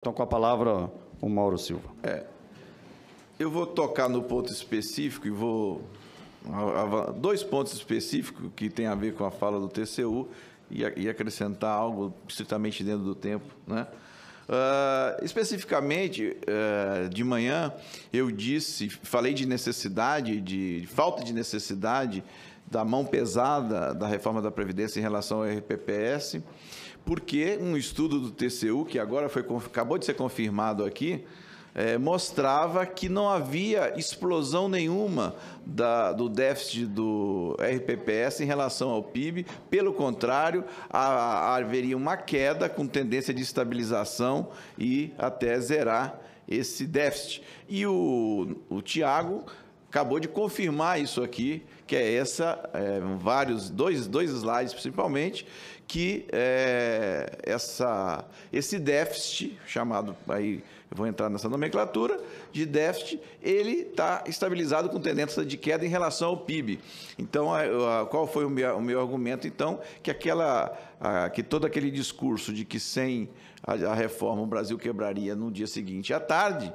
Então, com a palavra, o Mauro Silva. Eu vou tocar no ponto específico e vou... Dois pontos específicos que tem a ver com a fala do TCU e acrescentar algo estritamente dentro do tempo, né? Especificamente, de manhã, eu falei de necessidade, de falta de necessidade da mão pesada da reforma da Previdência em relação ao RPPS, porque um estudo do TCU, que agora acabou de ser confirmado aqui, mostrava que não havia explosão nenhuma do déficit do RPPS em relação ao PIB. Pelo contrário, haveria uma queda com tendência de estabilização e até zerar esse déficit. E o Tiago acabou de confirmar isso aqui, que é dois slides principalmente, que esse déficit, chamado aí, eu vou entrar nessa nomenclatura, de déficit, ele está estabilizado com tendência de queda em relação ao PIB. Então, qual foi o meu argumento, então? Que todo aquele discurso de que sem a reforma o Brasil quebraria no dia seguinte à tarde,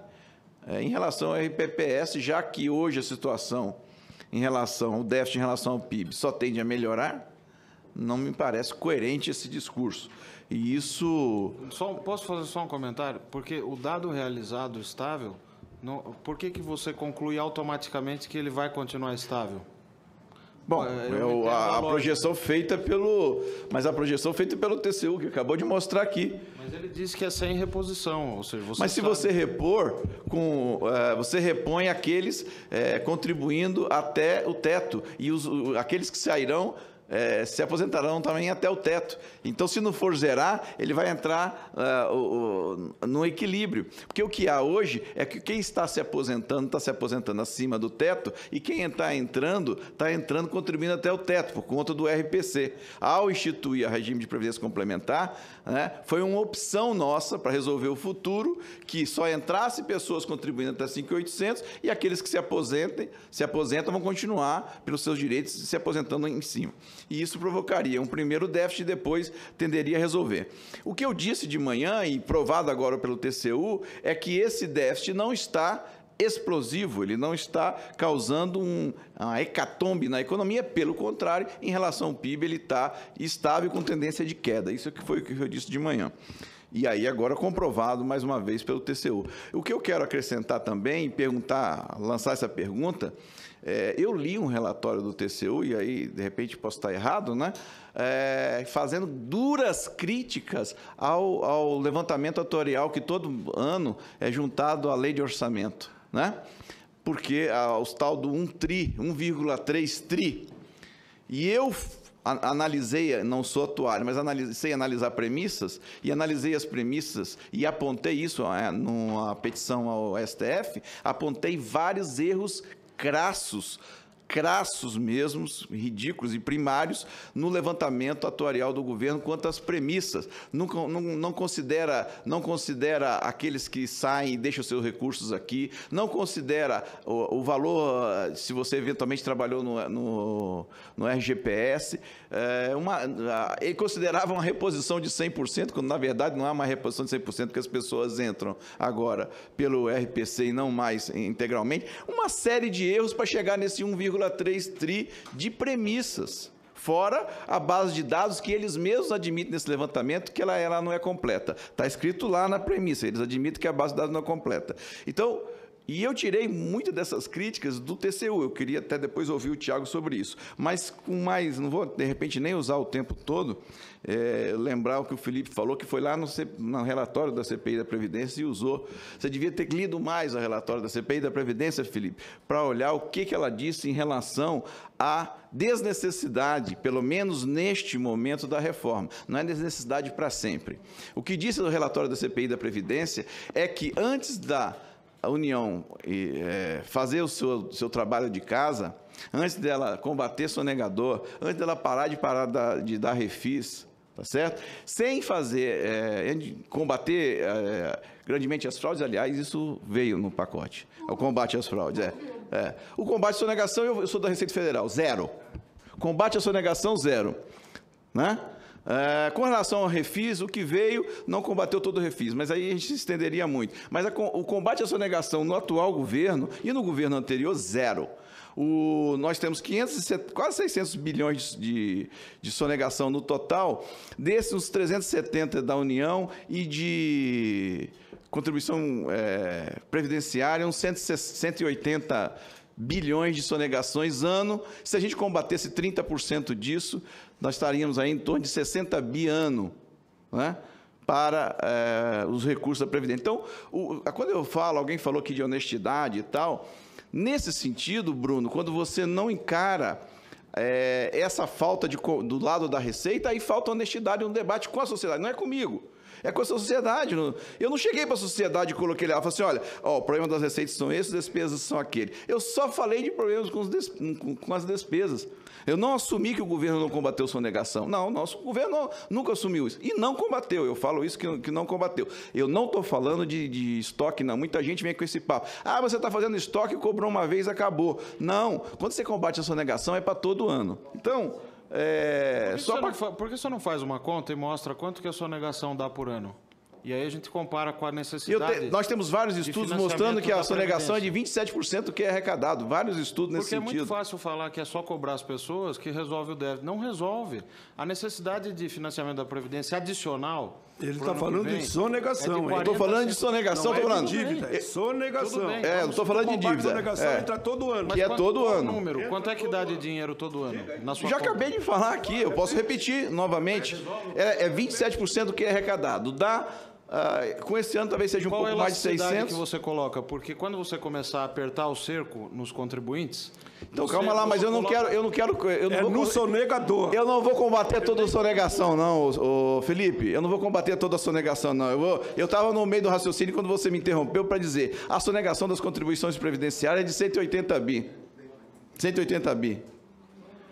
em relação ao RPPS, já que hoje a situação o déficit em relação ao PIB só tende a melhorar, não me parece coerente esse discurso. E isso... Posso fazer só um comentário? Porque o dado realizado estável, por que você conclui automaticamente que ele vai continuar estável? Bom, a projeção feita mas a projeção feita pelo TCU, que acabou de mostrar aqui. Mas ele disse que é sem reposição, ou seja, mas se você repor, você repõe aqueles contribuindo até o teto, e aqueles que sairão se aposentarão também até o teto. Então, se não for zerar, ele vai entrar no equilíbrio. Porque o que há hoje é que quem está se aposentando acima do teto, e quem está entrando contribuindo até o teto, por conta do RPC. Ao instituir a regime de previdência complementar, né, foi uma opção nossa para resolver o futuro, que só entrasse pessoas contribuindo até 5.800 e aqueles que se aposentam vão continuar pelos seus direitos se aposentando em cima. E isso provocaria um primeiro déficit e depois tenderia a resolver. O que eu disse de manhã, e provado agora pelo TCU, é que esse déficit não está explosivo, ele não está causando uma hecatombe na economia, pelo contrário, em relação ao PIB, ele está estável com tendência de queda. Isso foi o que eu disse de manhã. E aí, agora comprovado, mais uma vez, pelo TCU. O que eu quero acrescentar também, lançar essa pergunta, eu li um relatório do TCU, e aí, de repente, posso estar errado, né? Fazendo duras críticas ao levantamento atuarial que todo ano é juntado à lei de orçamento, né? Porque os tal do 1,3 tri. E eu analisei, não sou atuário, mas sei analisar premissas, e analisei as premissas e apontei isso numa petição ao STF, apontei vários erros crassos mesmos, ridículos e primários, no levantamento atuarial do governo quanto às premissas. Não considera aqueles que saem e deixam seus recursos aqui, não considera o valor, se você eventualmente trabalhou no RGPS, ele considerava uma reposição de 100%, quando na verdade não é uma reposição de 100%, porque as pessoas entram agora pelo RPC e não mais integralmente. Uma série de erros para chegar nesse 1,3 tri de premissas, fora a base de dados que eles mesmos admitem nesse levantamento que ela não é completa. Está escrito lá na premissa, eles admitem que a base de dados não é completa. Então, e eu tirei muitas dessas críticas do TCU, eu queria até depois ouvir o Tiago sobre isso, mas não vou, de repente, nem usar o tempo todo, lembrar o que o Felipe falou, que foi lá no relatório da CPI da Previdência e usou. Você devia ter lido mais o relatório da CPI da Previdência, Felipe, para olhar o que ela disse em relação à desnecessidade, pelo menos neste momento da reforma. Não é desnecessidade para sempre. O que disse no relatório da CPI da Previdência é que antes da União fazer o seu trabalho de casa, antes dela combater sonegador, antes dela parar de dar refis, tá certo? Sem combater grandemente as fraudes, aliás, isso veio no pacote, o combate às fraudes. O combate à sonegação, eu sou da Receita Federal, 0. Combate à sonegação, 0. Né? Com relação ao refis, o que veio não combateu todo o refis, mas aí a gente se estenderia muito. Mas o combate à sonegação no atual governo e no governo anterior, zero. Nós temos quase 600 bilhões de sonegação no total, desses uns 370 da União e de contribuição previdenciária, uns 180 bilhões de sonegações ano. Se a gente combatesse 30% disso, nós estaríamos aí em torno de 60 bi ano, né, para os recursos da Previdência. Então, quando eu falo, alguém falou aqui de honestidade e tal, nesse sentido, Bruno, quando você não encara essa falta do lado da Receita, aí falta honestidade no debate com a sociedade, não é comigo. É com a sociedade. Eu não cheguei para a sociedade e coloquei lá e falei assim, olha, o problema das receitas são esses, as despesas são aquele. Eu só falei de problemas com as despesas. Eu não assumi que o governo não combateu sonegação. Não, nosso governo nunca assumiu isso. E não combateu. Eu falo isso que não combateu. Eu não estou falando de estoque, não. Muita gente vem com esse papo. Você está fazendo estoque, cobrou uma vez, acabou. Não. Quando você combate a sonegação, é para todo ano. Então... Por que você não faz uma conta e mostra quanto que a sonegação dá por ano? E aí a gente compara com a necessidade. Nós temos vários estudos mostrando que a sonegação é de 27% que é arrecadado. Vários estudos nesse sentido. Porque é muito fácil falar que é só cobrar as pessoas que resolve o déficit. Não resolve. A necessidade de financiamento da Previdência adicional... Ele está falando de sonegação. Eu estou falando de sonegação, estou falando de dívida. É sonegação. Não estou falando de dívida. Sonegação entra todo ano. Que é todo ano. Número? Quanto é que dá de dinheiro todo ano? Já acabei de falar aqui, eu posso repetir novamente. É 27% que é arrecadado. Com esse ano talvez seja um pouco mais de 600. Qual é a que você coloca? Porque quando você começar a apertar o cerco nos contribuintes... Então, calma lá, mas eu não quero... no sonegador. Eu não vou combater toda a sonegação, não, Felipe. Eu não vou combater toda a sonegação, não. Eu estava no meio do raciocínio quando você me interrompeu para dizer a sonegação das contribuições previdenciárias é de 180 bi. 180 bi.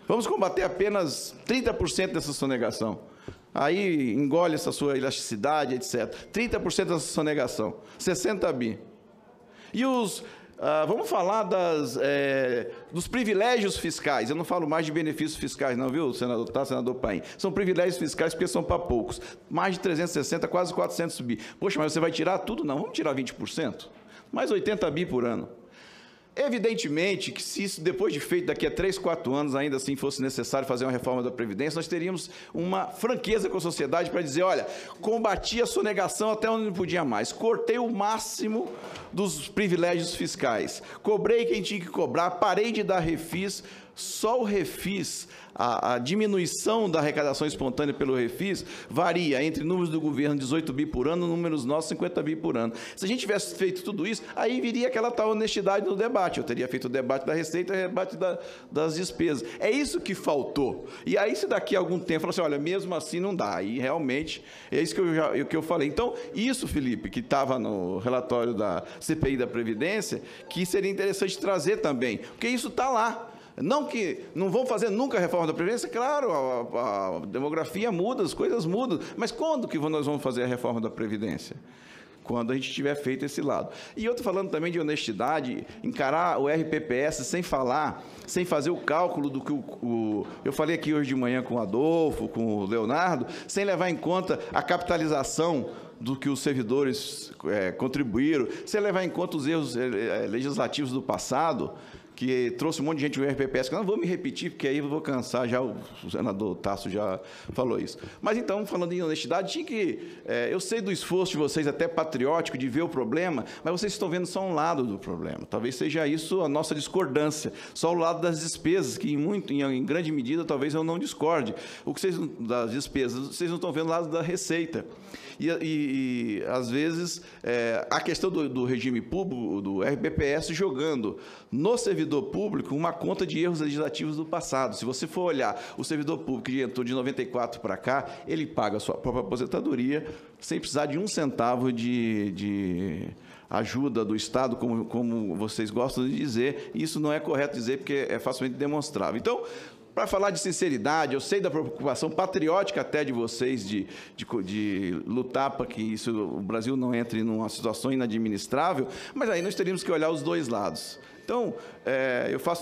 Vamos combater apenas 30% dessa sonegação. Aí engole essa sua elasticidade, etc. 30% dessa sonegação. 60 bi. E vamos falar dos privilégios fiscais. Eu não falo mais de benefícios fiscais, não, viu, senador Paim? São privilégios fiscais porque são para poucos. Mais de 360, quase 400 bi. Poxa, mas você vai tirar tudo? Não, vamos tirar 20%. Mais 80 bi por ano. Evidentemente que se isso, depois de feito, daqui a 3, 4 anos, ainda assim fosse necessário fazer uma reforma da Previdência, nós teríamos uma franqueza com a sociedade para dizer, olha, combati a sonegação até onde não podia mais, cortei o máximo dos privilégios fiscais, cobrei quem tinha que cobrar, parei de dar refis, só o refis, a diminuição da arrecadação espontânea pelo refis varia entre números do governo 18 bi por ano, números nossos 50 bi por ano. Se a gente tivesse feito tudo isso, aí viria aquela tal honestidade no debate. Eu teria feito o debate da receita e o debate das despesas. É isso que faltou. E aí, se daqui a algum tempo, fala assim, olha, mesmo assim não dá. Aí, realmente, é isso que eu falei. Então, isso, Felipe, que estava no relatório da CPI da Previdência, que seria interessante trazer também, porque isso está lá. Não vão fazer nunca a reforma da Previdência, claro, a demografia muda, as coisas mudam, mas quando que nós vamos fazer a reforma da Previdência? Quando a gente tiver feito esse lado. E eu estou falando também de honestidade, encarar o RPPS sem fazer o cálculo do que eu falei aqui hoje de manhã com o Adolfo, com o Leonardo, sem levar em conta a capitalização do que os servidores contribuíram, sem levar em conta os erros legislativos do passado, que trouxe um monte de gente do RPPS, que eu não vou me repetir, porque aí eu vou cansar, já o senador Tasso já falou isso. Mas então, falando em honestidade, eu sei do esforço de vocês, até patriótico, de ver o problema, mas vocês estão vendo só um lado do problema. Talvez seja isso a nossa discordância, só o lado das despesas, que em grande medida, talvez eu não discorde. Das despesas, vocês não estão vendo o lado da receita. E às vezes, a questão do regime público, do RPPS, jogando no servidor público uma conta de erros legislativos do passado. Se você for olhar o servidor público que entrou de 94 para cá, ele paga a sua própria aposentadoria sem precisar de um centavo de ajuda do Estado, como vocês gostam de dizer. E isso não é correto dizer, porque é facilmente demonstrável. Então, para falar de sinceridade, eu sei da preocupação patriótica até de vocês de lutar para que o Brasil não entre numa situação inadministrável, mas aí nós teríamos que olhar os dois lados. Então,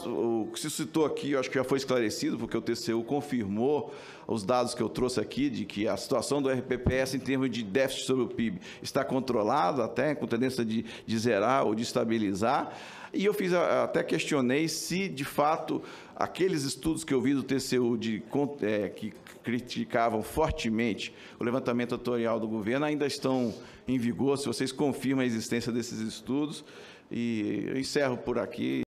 o que se citou aqui, eu acho que já foi esclarecido, porque o TCU confirmou os dados que eu trouxe aqui, de que a situação do RPPS em termos de déficit sobre o PIB está controlada, até com tendência de zerar ou de estabilizar. E eu até questionei se, de fato, aqueles estudos que eu vi do TCU que criticavam fortemente o levantamento atuarial do governo ainda estão em vigor, se vocês confirmam a existência desses estudos. E eu encerro por aqui.